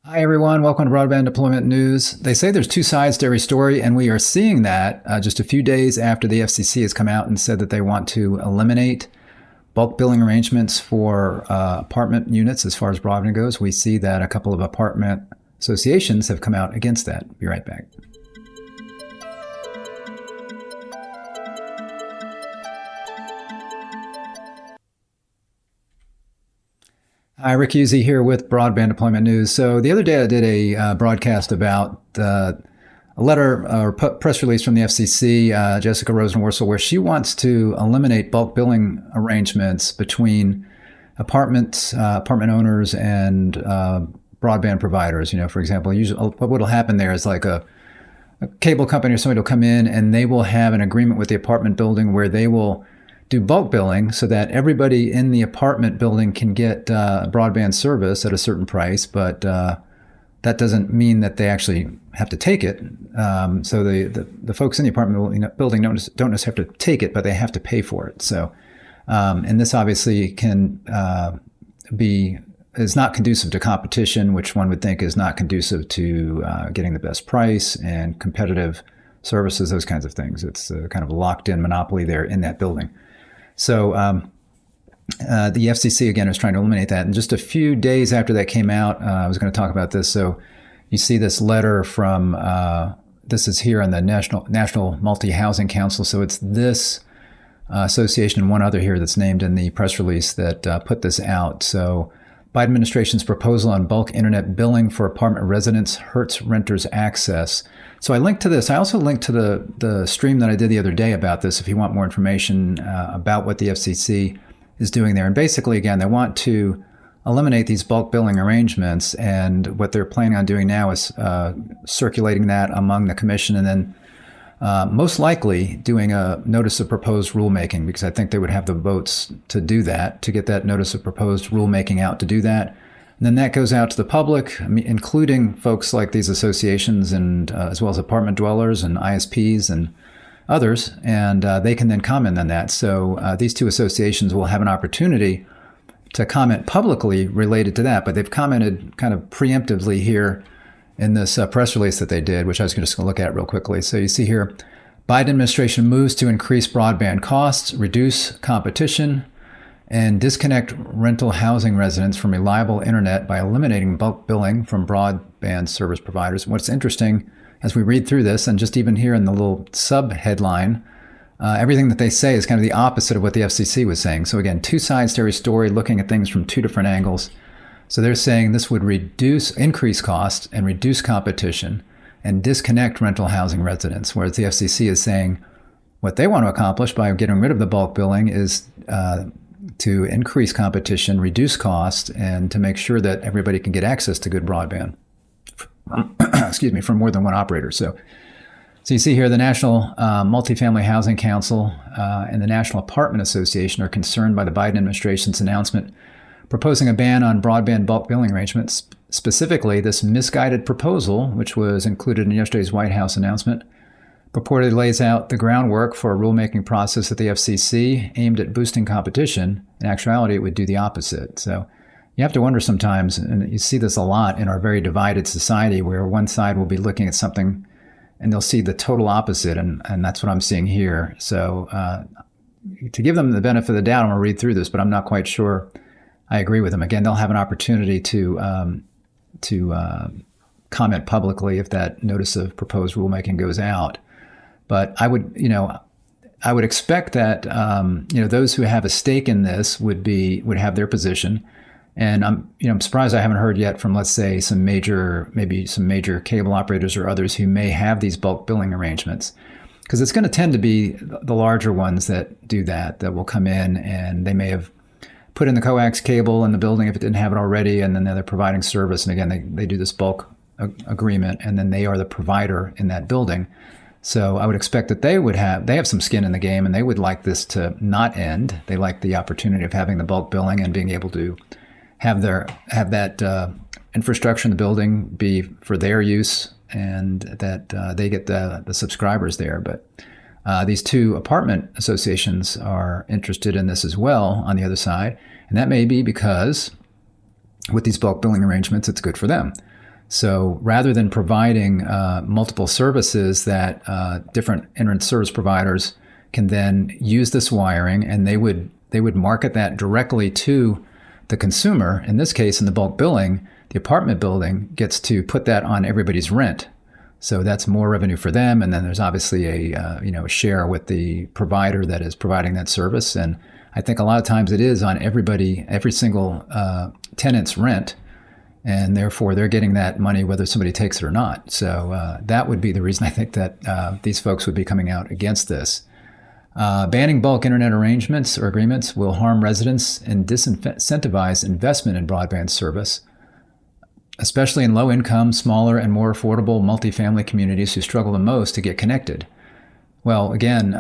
Hi, everyone. Welcome to Broadband Deployment News. They say there's two sides to every story, and we are seeing that just a few days after the FCC has come out and said that they want to eliminate bulk billing arrangements for apartment units as far as broadband goes. We see that a couple of apartment associations have come out against that. Be right back. Hi, Rick Husey here with Broadband Deployment News. So the other day I did a broadcast about a letter or press release from the FCC, Jessica Rosenworcel, where she wants to eliminate bulk billing arrangements between apartment owners and broadband providers. You know, for example, usually what will happen there is like a cable company or somebody will come in and they will have an agreement with the apartment building where they will do bulk billing so that everybody in the apartment building can get broadband service at a certain price, but that doesn't mean that they actually have to take it. So the folks in the apartment building don't necessarily have to take it, but they have to pay for it. So, and this obviously can is not conducive to competition, which one would think is not conducive to getting the best price and competitive services, those kinds of things. It's kind of a locked-in monopoly there in that building. So the FCC, again, is trying to eliminate that. And just a few days after that came out, I was going to talk about this. So you see this letter from, this is here on the National Multifamily Housing Council. So it's this association and one other here that's named in the press release that put this out. So Biden administration's proposal on bulk internet billing for apartment residents hurts renters' access. So I linked to this. I also linked to the stream that I did the other day about this if you want more information about what the FCC is doing there. And basically, again, they want to eliminate these bulk billing arrangements. And what they're planning on doing now is circulating that among the commission and then most likely doing a notice of proposed rulemaking, because I think they would have the votes to do that, to get that notice of proposed rulemaking out to do that. And then that goes out to the public, including folks like these associations and as well as apartment dwellers and ISPs and others, and they can then comment on that. So these two associations will have an opportunity to comment publicly related to that, but they've commented kind of preemptively here in this press release that they did, which I was just going to look at real quickly. So you see here, Biden administration moves to increase broadband costs, reduce competition, and disconnect rental housing residents from reliable internet by eliminating bulk billing from broadband service providers. What's interesting as we read through this, and just even here in the little sub-headline, everything that they say is kind of the opposite of what the FCC was saying. So again, two sides to every story, looking at things from two different angles. So they're saying this would increase costs and reduce competition and disconnect rental housing residents, whereas the FCC is saying what they want to accomplish by getting rid of the bulk billing is to increase competition, reduce cost, and to make sure that everybody can get access to good broadband, from more than one operator. So you see here the National Multifamily Housing Council and the National Apartment Association are concerned by the Biden administration's announcement proposing a ban on broadband bulk billing arrangements. Specifically, this misguided proposal, which was included in yesterday's White House announcement, purportedly lays out the groundwork for a rulemaking process at the FCC aimed at boosting competition. In actuality, it would do the opposite. So you have to wonder sometimes, and you see this a lot in our very divided society, where one side will be looking at something and they'll see the total opposite, and that's what I'm seeing here. So to give them the benefit of the doubt, I'm going to read through this, but I'm not quite sure I agree with them. Again, they'll have an opportunity to comment publicly if that notice of proposed rulemaking goes out. But I would expect that those who have a stake in this would have their position. And I'm surprised I haven't heard yet from, let's say, some major cable operators or others who may have these bulk billing arrangements, because it's going to tend to be the larger ones that do that will come in, and they may have put in the coax cable in the building if it didn't have it already, and then they're providing service. And again, they do this bulk agreement, and then they are the provider in that building. So I would expect that they have some skin in the game, and they would like this to not end. They like the opportunity of having the bulk billing and being able to have that infrastructure in the building be for their use, and that they get the subscribers there. But these two apartment associations are interested in this as well on the other side. And that may be because with these bulk billing arrangements, it's good for them. So rather than providing multiple services that different internet service providers can then use this wiring, and they would market that directly to the consumer. In this case, in the bulk billing, the apartment building gets to put that on everybody's rent. So that's more revenue for them. And then there's obviously a share with the provider that is providing that service. And I think a lot of times it is on every single tenant's rent. And therefore, they're getting that money whether somebody takes it or not. So that would be the reason I think that these folks would be coming out against this. Banning bulk internet arrangements or agreements will harm residents and disincentivize investment in broadband service, especially in low-income, smaller, and more affordable multifamily communities who struggle the most to get connected. Well, again,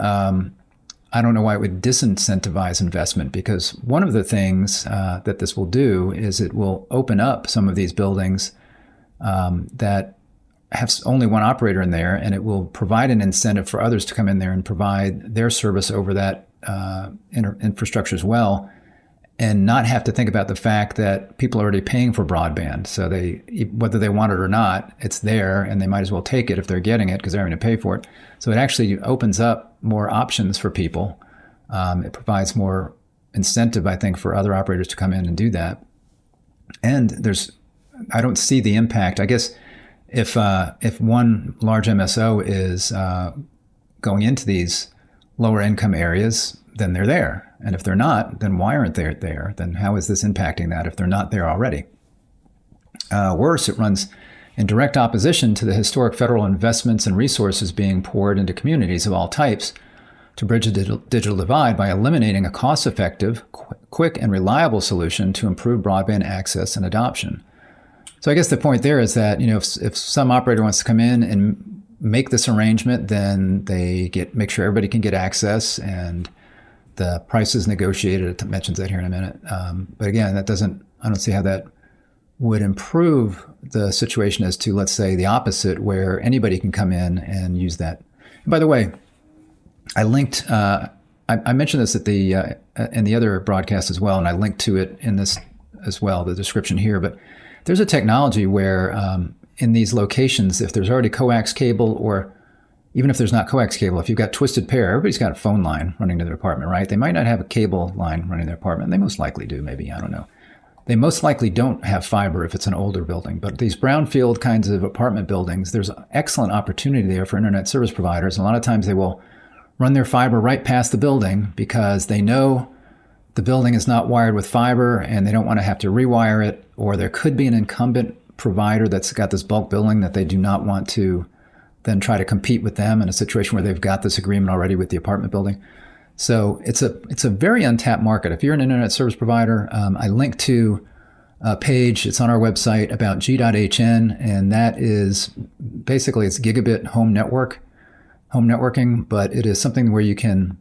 I don't know why it would disincentivize investment, because one of the things that this will do is it will open up some of these buildings that have only one operator in there, and it will provide an incentive for others to come in there and provide their service over that infrastructure as well, and not have to think about the fact that people are already paying for broadband. So whether they want it or not, it's there, and they might as well take it if they're getting it because they're having to pay for it. So it actually opens up more options for people. It provides more incentive, I think, for other operators to come in and do that. And I don't see the impact. I guess if one large MSO is going into these lower income areas, then they're there. And if they're not, then why aren't they there? Then how is this impacting that if they're not there already? Worse, it runs in direct opposition to the historic federal investments and resources being poured into communities of all types to bridge the digital divide by eliminating a cost-effective, quick, and reliable solution to improve broadband access and adoption. So I guess the point there is that, if some operator wants to come in and make this arrangement, then they make sure everybody can get access, and the price is negotiated. It mentions that here in a minute. But again, I don't see how that would improve the situation as to, let's say, the opposite, where anybody can come in and use that. And by the way, I linked, I mentioned this in the other broadcast as well, and I linked to it in this as well, the description here. But there's a technology where in these locations, if there's already coax cable, or even if there's not coax cable, if you've got twisted pair, everybody's got a phone line running to their apartment, right? They might not have a cable line running to their apartment. They most likely do, maybe, I don't know. They most likely don't have fiber if it's an older building. But these brownfield kinds of apartment buildings, there's excellent opportunity there for internet service providers. And a lot of times they will run their fiber right past the building because they know the building is not wired with fiber and they don't want to have to rewire it. Or there could be an incumbent provider that's got this bulk billing that they do not want to then try to compete with them in a situation where they've got this agreement already with the apartment building. So it's a very untapped market. If you're an internet service provider, I linked to a page, it's on our website, about G.hn, and that is basically, it's gigabit home networking, but it is something where you can,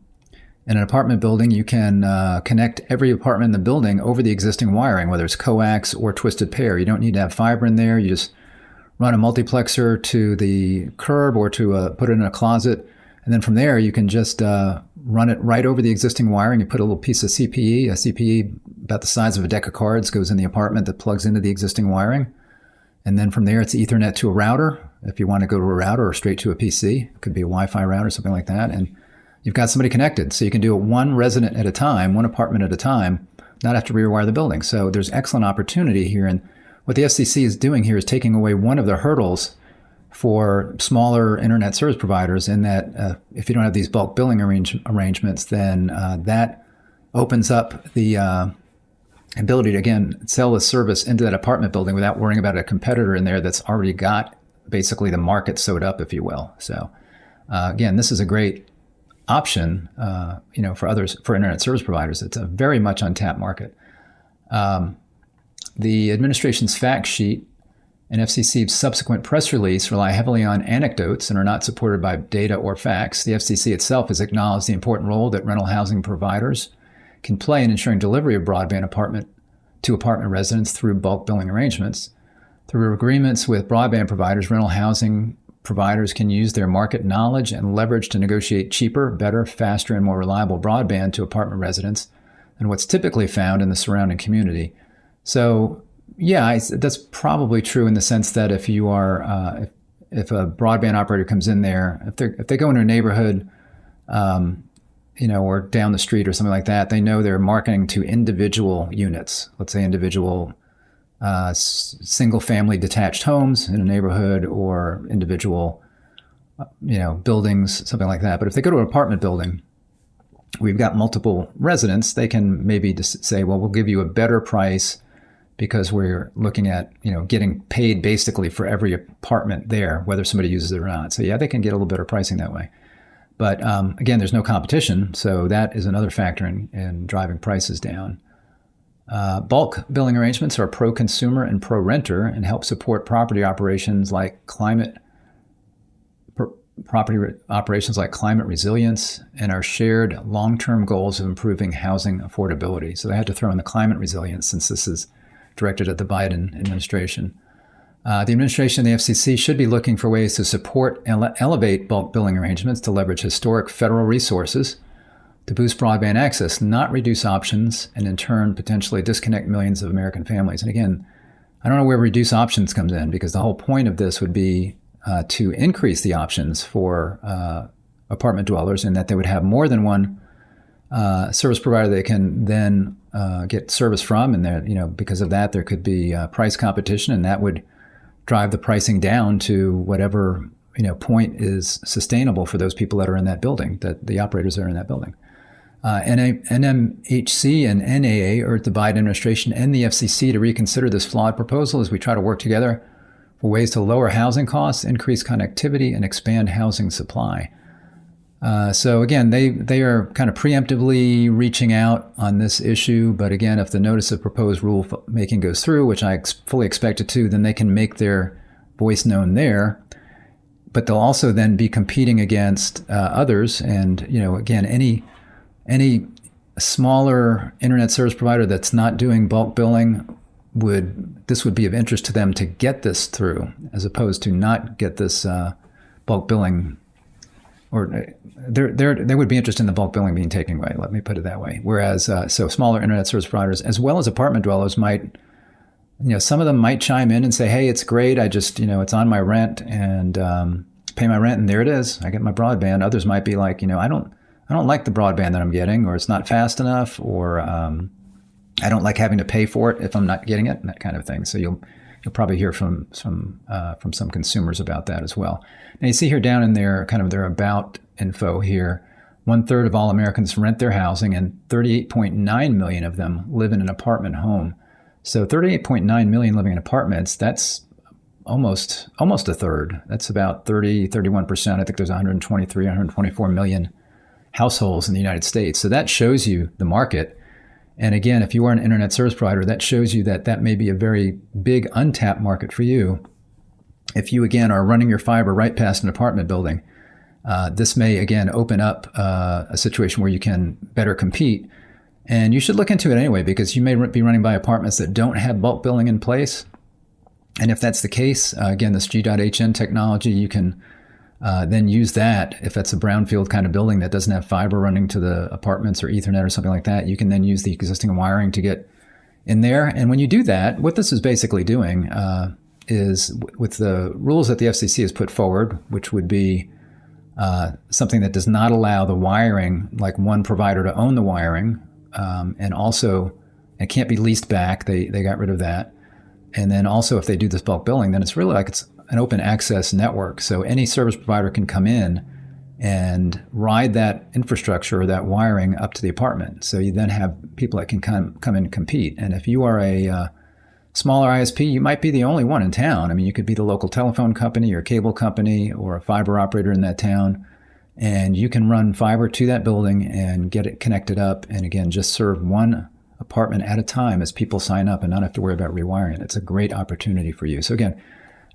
in an apartment building, you can connect every apartment in the building over the existing wiring, whether it's coax or twisted pair. You don't need to have fiber in there. You just run a multiplexer to the curb or to put it in a closet. And then from there, you can just run it right over the existing wiring. You put a little piece of CPE, a CPE about the size of a deck of cards goes in the apartment that plugs into the existing wiring. And then from there, it's Ethernet to a router. If you want to go to a router or straight to a PC, it could be a Wi-Fi router, something like that. And you've got somebody connected. So you can do it one resident at a time, one apartment at a time, not have to rewire the building. So there's excellent opportunity here. And what the FCC is doing here is taking away one of the hurdles for smaller internet service providers, in that if you don't have these bulk billing arrangements, then that opens up the ability to, again, sell the service into that apartment building without worrying about a competitor in there that's already got basically the market sewed up, if you will. So again, this is a great option, for others, for internet service providers. It's a very much untapped market. The administration's fact sheet and FCC's subsequent press release rely heavily on anecdotes and are not supported by data or facts. The FCC itself has acknowledged the important role that rental housing providers can play in ensuring delivery of broadband to apartment residents through bulk billing arrangements. Through agreements with broadband providers, rental housing providers can use their market knowledge and leverage to negotiate cheaper, better, faster, and more reliable broadband to apartment residents than what's typically found in the surrounding community. So Yeah, that's probably true in the sense that if you are, if a broadband operator comes in there, if they go into a neighborhood, or down the street or something like that, they know they're marketing to individual units. Let's say individual single-family detached homes in a neighborhood, or individual, buildings, something like that. But if they go to an apartment building, we've got multiple residents, they can maybe just say, well, we'll give you a better price because we're looking at, getting paid basically for every apartment there, whether somebody uses it or not. So yeah, they can get a little better pricing that way. But again, there's no competition, so that is another factor in driving prices down. Bulk billing arrangements are pro-consumer and pro-renter and help support property operations like climate resilience and our shared long-term goals of improving housing affordability. So they had to throw in the climate resilience since this is directed at the Biden administration. The administration and the FCC should be looking for ways to support and elevate bulk billing arrangements to leverage historic federal resources to boost broadband access, not reduce options, and in turn potentially disconnect millions of American families. And again, I don't know where reduce options comes in, because the whole point of this would be to increase the options for apartment dwellers, and that they would have more than one service provider they can then get service from, and there, because of that, there could be price competition, and that would drive the pricing down to whatever point is sustainable for those people that are in that building, that the operators that are in that building. NMHC and NAA urge the Biden administration and the FCC to reconsider this flawed proposal as we try to work together for ways to lower housing costs, increase connectivity, and expand housing supply. So again, they are kind of preemptively reaching out on this issue. But again, if the notice of proposed rulemaking goes through, which I fully expect it to, then they can make their voice known there. But they'll also then be competing against others. And again, any smaller internet service provider that's not doing bulk billing this would be of interest to them to get this through, as opposed to not get this bulk billing, or they would be interested in the bulk billing being taken away. Let me put it that way. Whereas, so smaller internet service providers, as well as apartment dwellers, might, some of them might chime in and say, "Hey, it's great. I just, it's on my rent, and pay my rent, and there it is. I get my broadband." Others might be like, I don't like the broadband that I'm getting, or it's not fast enough, or I don't like having to pay for it if I'm not getting it, and that kind of thing. So you'll probably hear from some consumers about that as well. Now you see here down in their about info here, 1/3 of all Americans rent their housing, and 38.9 million of them live in an apartment home. So 38.9 million living in apartments, that's almost a third. That's about 31%. I think there's 123, 124 million households in the United States. So that shows you the market. And again, if you are an internet service provider, that shows you that may be a very big untapped market for you. If you, again, are running your fiber right past an apartment building, this may, again, open up a situation where you can better compete. And you should look into it anyway, because you may be running by apartments that don't have bulk billing in place. And if that's the case, again, this G.hn technology, you can then use that. If that's a brownfield kind of building that doesn't have fiber running to the apartments or Ethernet or something like that, you can then use the existing wiring to get in there. And when you do that, what this is basically doing is, with the rules that the FCC has put forward, which would be something that does not allow the wiring, like one provider to own the wiring, and also it can't be leased back. They got rid of that. And then also, if they do this bulk billing, then it's really like it's an open access network. So any service provider can come in and ride that infrastructure or that wiring up to the apartment. So you then have people that can come in and compete. And if you are a smaller ISP, you might be the only one in town. I mean, you could be the local telephone company or cable company or a fiber operator in that town, and you can run fiber to that building and get it connected up. And again, just serve one apartment at a time as people sign up and not have to worry about rewiring it. It's a great opportunity for you. So again,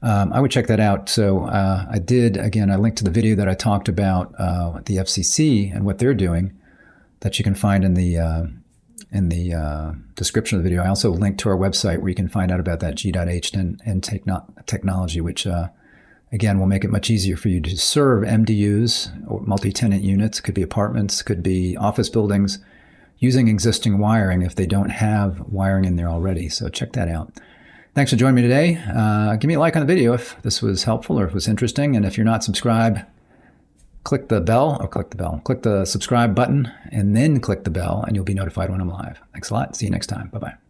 I would check that out. So I linked to the video that I talked about the FCC and what they're doing, that you can find in the description of the video. I also linked to our website where you can find out about that G.hn technology, which again will make it much easier for you to serve MDUs or multi-tenant units. Could be apartments, could be office buildings, using existing wiring if they don't have wiring in there already. So check that out. Thanks for joining me today. Give me a like on the video if this was helpful or if it was interesting. And if you're not subscribed, click the subscribe button and then click the bell and you'll be notified when I'm live. Thanks a lot. See you next time. Bye-bye.